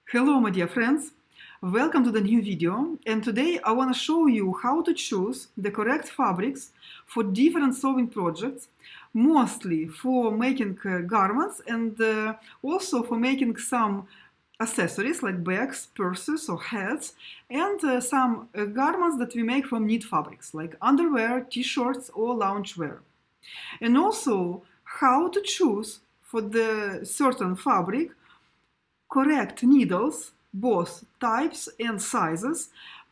Hello, my dear friends. Welcome to the new video. And today I want to show you how to choose the correct fabrics for different sewing projects, mostly for making garments and also for making some accessories like bags, purses or hats, and some garments that we make from knit fabrics like underwear, t-shirts or loungewear. And also how to choose for the certain fabric correct needles, both types and sizes,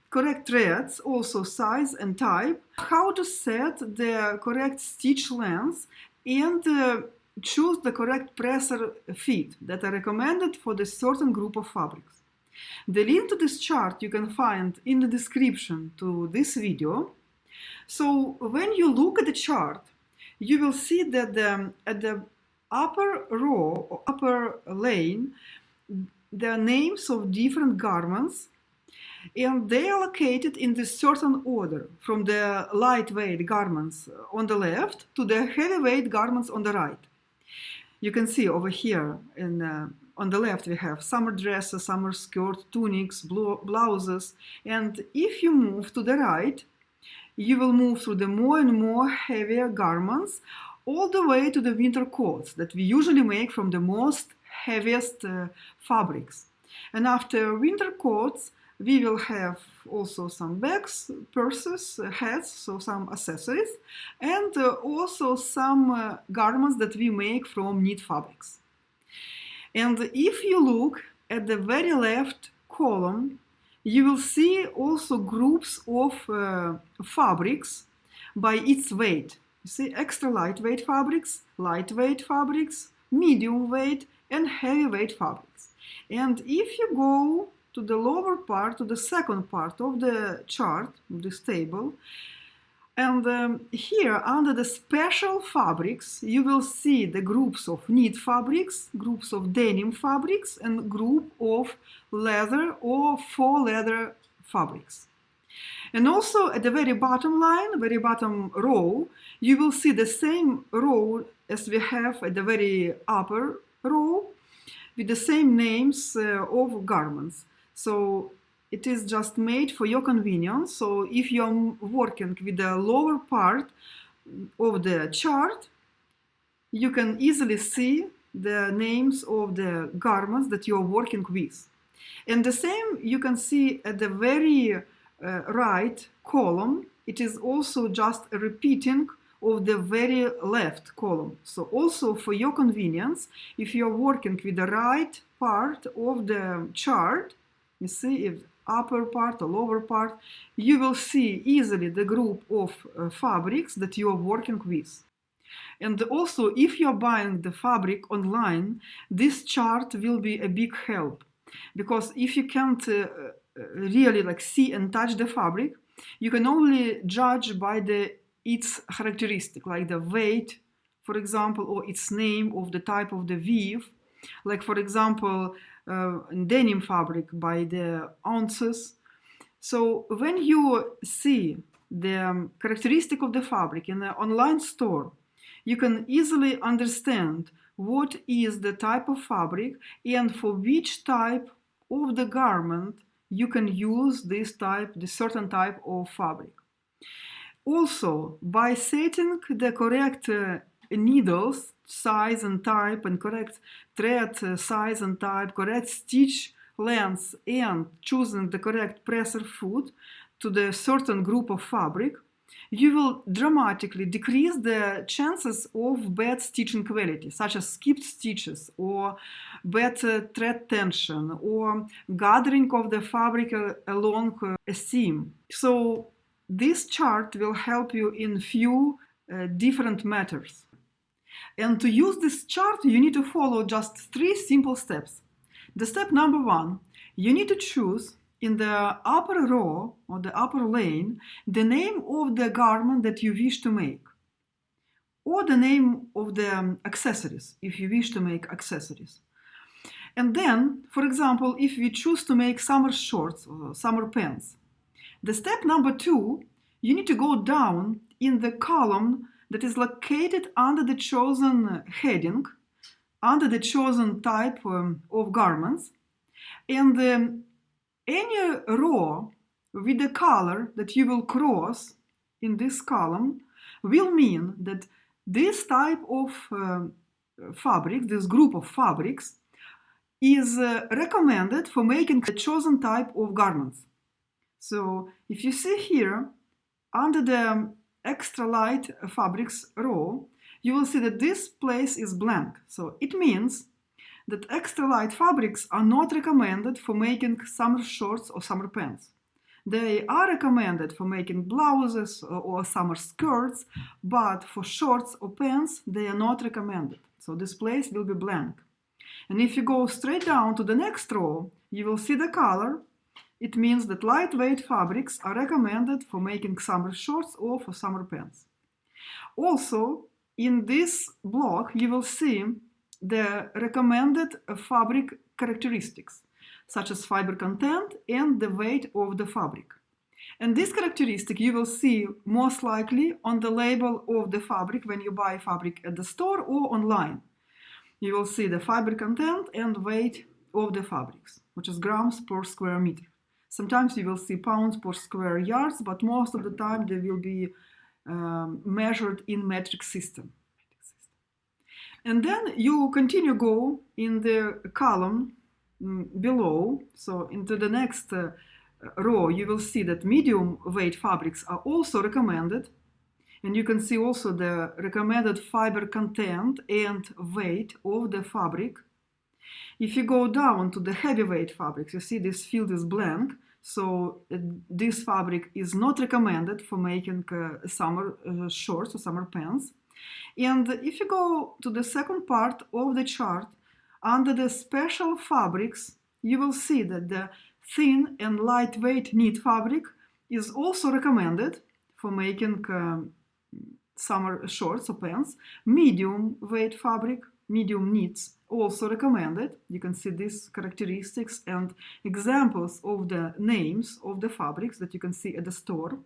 correct threads, also size and type, how to set the correct stitch length, and choose the correct presser fit that are recommended for the certain group of fabrics. The link to this chart you can find in the description to this video. So when you look at the chart, you will see that at the upper row or upper lane, there are names of different garments, and they are located in this certain order, from the lightweight garments on the left to the heavyweight garments on the right. You can see over here on the left we have summer dresses, summer skirt, tunics, blouses, and if you move to the right, you will move through the more and more heavier garments all the way to the winter coats that we usually make from the most heaviest fabrics. And after winter coats, we will have also some bags, purses, hats, so some accessories, and also some garments that we make from knit fabrics. And if you look at the very left column, you will see also groups of fabrics by its weight. You see extra lightweight fabrics, medium weight, and heavyweight fabrics. And if you go to the lower part, to the second part of the chart, of this table, and here under the special fabrics, you will see the groups of knit fabrics, groups of denim fabrics, and group of leather or faux leather fabrics. And also at the very bottom line, very bottom row, you will see the same row as we have at the very upper row with the same names of garments. So it is just made for your convenience. So if you are working with the lower part of the chart, you can easily see the names of the garments that you are working with. And the same you can see at the very right column. It is also just a repeating of the very left column. So also for your convenience, if you're working with the right part of the chart, you see if upper part or lower part, you will see easily the group of fabrics that you are working with. And also if you're buying the fabric online, this chart will be a big help, because if you can't really see and touch the fabric, you can only judge by its characteristic, like the weight, for example, or its name of the type of the weave. Like, for example, denim fabric by the ounces. So when you see the characteristic of the fabric in an online store, you can easily understand what is the type of fabric and for which type of the garment you can use this certain type of fabric. Also, by setting the correct needles, size and type, and correct thread size and type, correct stitch length, and choosing the correct presser foot to the certain group of fabric, you will dramatically decrease the chances of bad stitching quality, such as skipped stitches or bad thread tension or gathering of the fabric along a seam. So this chart will help you in few different matters. And to use this chart, you need to follow just 3 simple steps. The step number 1, you need to choose in the upper row or the upper lane the name of the garment that you wish to make, or the name of the accessories if you wish to make accessories. And then, for example, if we choose to make summer shorts or summer pants, the step number 2, you need to go down in the column that is located under the chosen heading, under the chosen type of garments, And any row with the color that you will cross in this column will mean that this type of fabric, this group of fabrics, is recommended for making the chosen type of garments. So if you see here, under the extra light fabrics row, you will see that this place is blank. So it means that extra light fabrics are not recommended for making summer shorts or summer pants. They are recommended for making blouses or summer skirts, but for shorts or pants, they are not recommended. So this place will be blank. And if you go straight down to the next row, you will see the color. It means that lightweight fabrics are recommended for making summer shorts or for summer pants. Also, in this block, you will see the recommended fabric characteristics, such as fiber content and the weight of the fabric. And this characteristic you will see most likely on the label of the fabric when you buy fabric at the store or online. You will see the fiber content and weight of the fabrics, which is grams per square meter. Sometimes you will see pounds per square yards, but most of the time they will be measured in metric system. And then you continue go in the column below, so into the next row, you will see that medium weight fabrics are also recommended. And you can see also the recommended fiber content and weight of the fabric. If you go down to the heavyweight fabrics, you see this field is blank. So this fabric is not recommended for making summer shorts or summer pants. And if you go to the second part of the chart, under the special fabrics, you will see that the thin and lightweight knit fabric is also recommended for making summer shorts or pants. Medium weight fabric, medium knits, also recommended. You can see these characteristics and examples of the names of the fabrics that you can see at the store.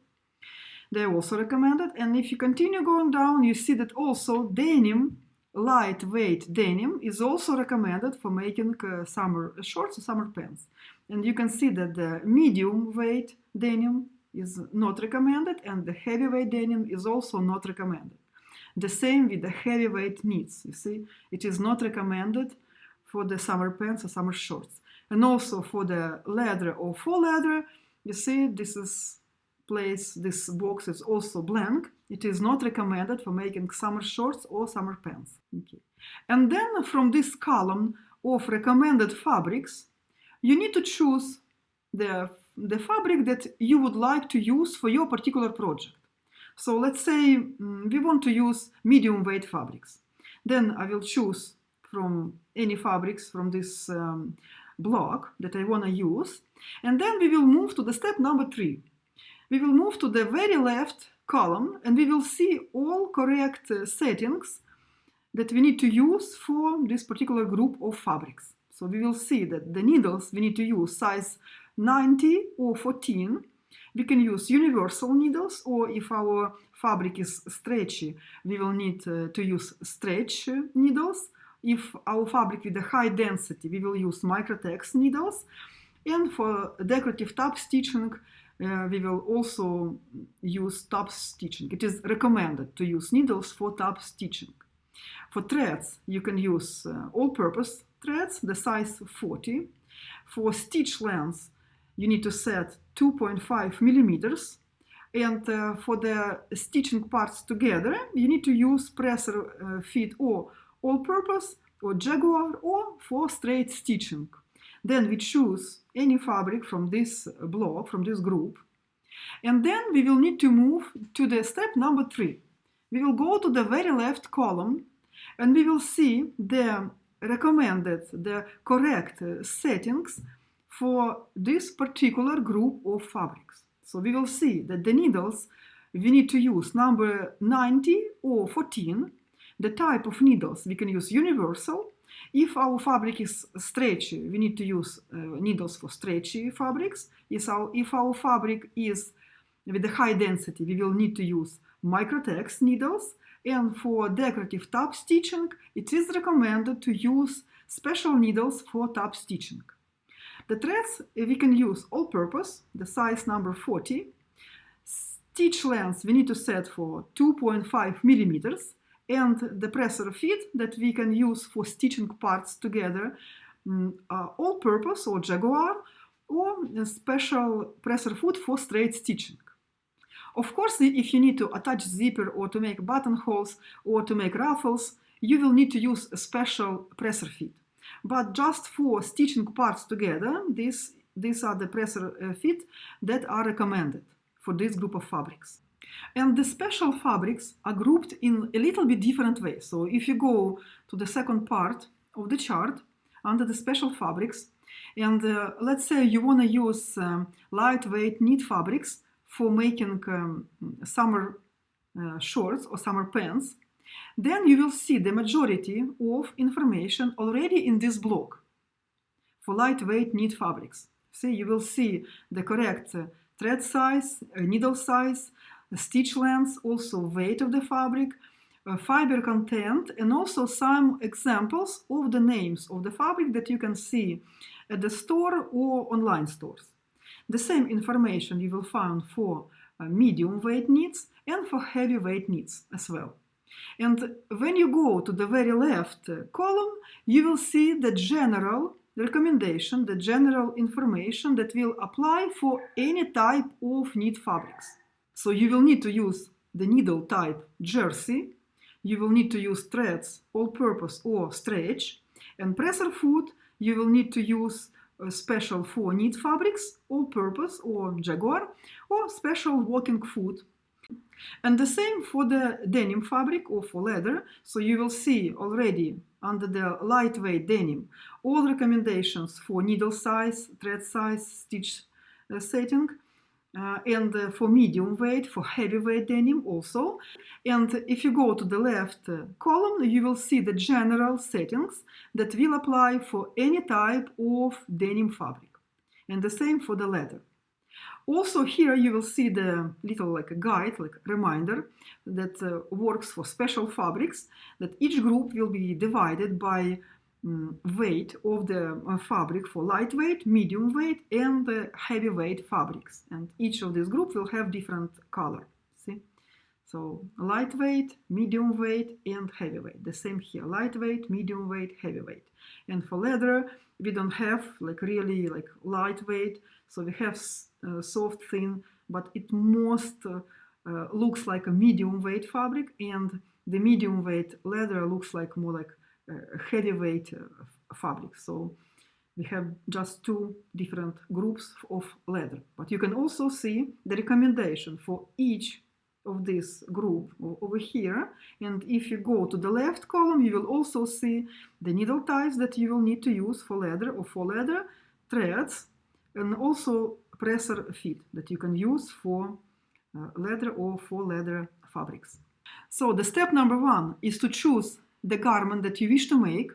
They're also recommended. And if you continue going down, you see that also denim, lightweight denim, is also recommended for making summer shorts or summer pants. And you can see that the medium weight denim is not recommended and the heavyweight denim is also not recommended. The same with the heavyweight knits. You see, it is not recommended for the summer pants or summer shorts. And also for the leather or faux leather, you see this box is also blank. It is not recommended for making summer shorts or summer pants. Okay. And then from this column of recommended fabrics, you need to choose the fabric that you would like to use for your particular project. So let's say we want to use medium weight fabrics. Then I will choose from any fabrics from this block that I want to use. And then we will move to the step number 3. We will move to the very left column and we will see all correct settings that we need to use for this particular group of fabrics. So we will see that the needles we need to use size 90 or 14. We can use universal needles, or if our fabric is stretchy, we will need to use stretch needles. If our fabric with a high density, we will use microtex needles. And for decorative top stitching, we will also use top stitching. It is recommended to use needles for top stitching. For threads, you can use all-purpose threads, the size 40. For stitch length, you need to set 2.5 millimeters. And for the stitching parts together, you need to use presser fit or all-purpose or jaguar or for straight stitching. Then we choose any fabric from this block, from this group. And then we will need to move to the step number 3. We will go to the very left column and we will see the recommended, the correct settings for this particular group of fabrics. So we will see that the needles we need to use number 90 or 14. The type of needles we can use universal. If our fabric is stretchy, we need to use needles for stretchy fabrics. If our fabric is with a high density, we will need to use microtex needles. And for decorative top stitching, it is recommended to use special needles for top stitching. The threads we can use all-purpose, the size number 40. Stitch length we need to set for 2.5 millimeters, and the presser feet that we can use for stitching parts together, all-purpose or Jaguar, or a special presser foot for straight stitching. Of course, if you need to attach zipper or to make buttonholes or to make ruffles, you will need to use a special presser feet. But just for stitching parts together, these are the presser feet that are recommended for this group of fabrics. And the special fabrics are grouped in a little bit different way. So if you go to the second part of the chart, under the special fabrics, and let's say you want to use lightweight knit fabrics for making summer shorts or summer pants, then you will see the majority of information already in this block for lightweight knit fabrics. See, you will see the correct thread size, needle size, stitch length, also weight of the fabric, fiber content, and also some examples of the names of the fabric that you can see at the store or online stores. The same information you will find for medium weight knits and for heavy weight knits as well. And when you go to the very left column, you will see the general recommendation, the general information that will apply for any type of knit fabrics. So you will need to use the needle type jersey, you will need to use threads, all-purpose or stretch, and presser foot you will need to use special for knit fabrics, all-purpose or Jaguar, or special walking foot. And the same for the denim fabric or for leather. So you will see already under the lightweight denim all recommendations for needle size, thread size, stitch setting, and for medium weight, for heavyweight denim also. And if you go to the left column, you will see the general settings that will apply for any type of denim fabric. And the same for the leather. Also here you will see the little guide, reminder that works for special fabrics, that each group will be divided by weight of the fabric for lightweight, medium weight, and heavyweight fabrics. And each of these groups will have different color. See? So lightweight, medium weight, and heavyweight. The same here, lightweight, medium weight, heavyweight. And for leather, we don't have really lightweight, so we have soft, thin, but it most looks like a medium weight fabric, and the medium weight leather looks more like heavyweight fabric. So we have just two different groups of leather. But you can also see the recommendation for each of this group over here. And if you go to the left column, you will also see the needle types that you will need to use for leather or for leather, threads, and also presser feet that you can use for leather or for leather fabrics. So the step number 1 is to choose the garment that you wish to make.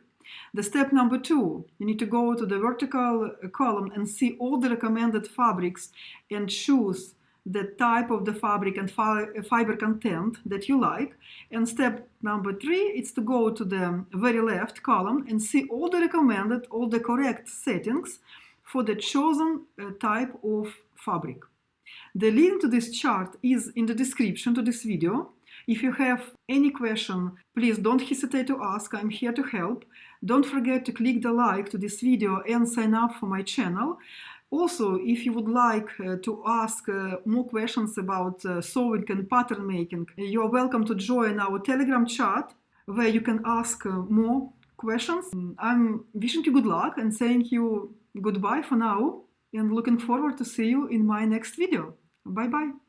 The step number 2, you need to go to the vertical column and see all the recommended fabrics and choose the type of the fabric and fiber content that you like. And step number 3 is to go to the very left column and see all the recommended, all the correct settings for the chosen type of fabric. The link to this chart is in the description to this video. If you have any question, please don't hesitate to ask. I'm here to help. Don't forget to click the like to this video and sign up for my channel. Also, if you would like to ask more questions about sewing and pattern making, you are welcome to join our Telegram chat where you can ask more questions. I'm wishing you good luck and saying you goodbye for now and looking forward to see you in my next video. Bye bye.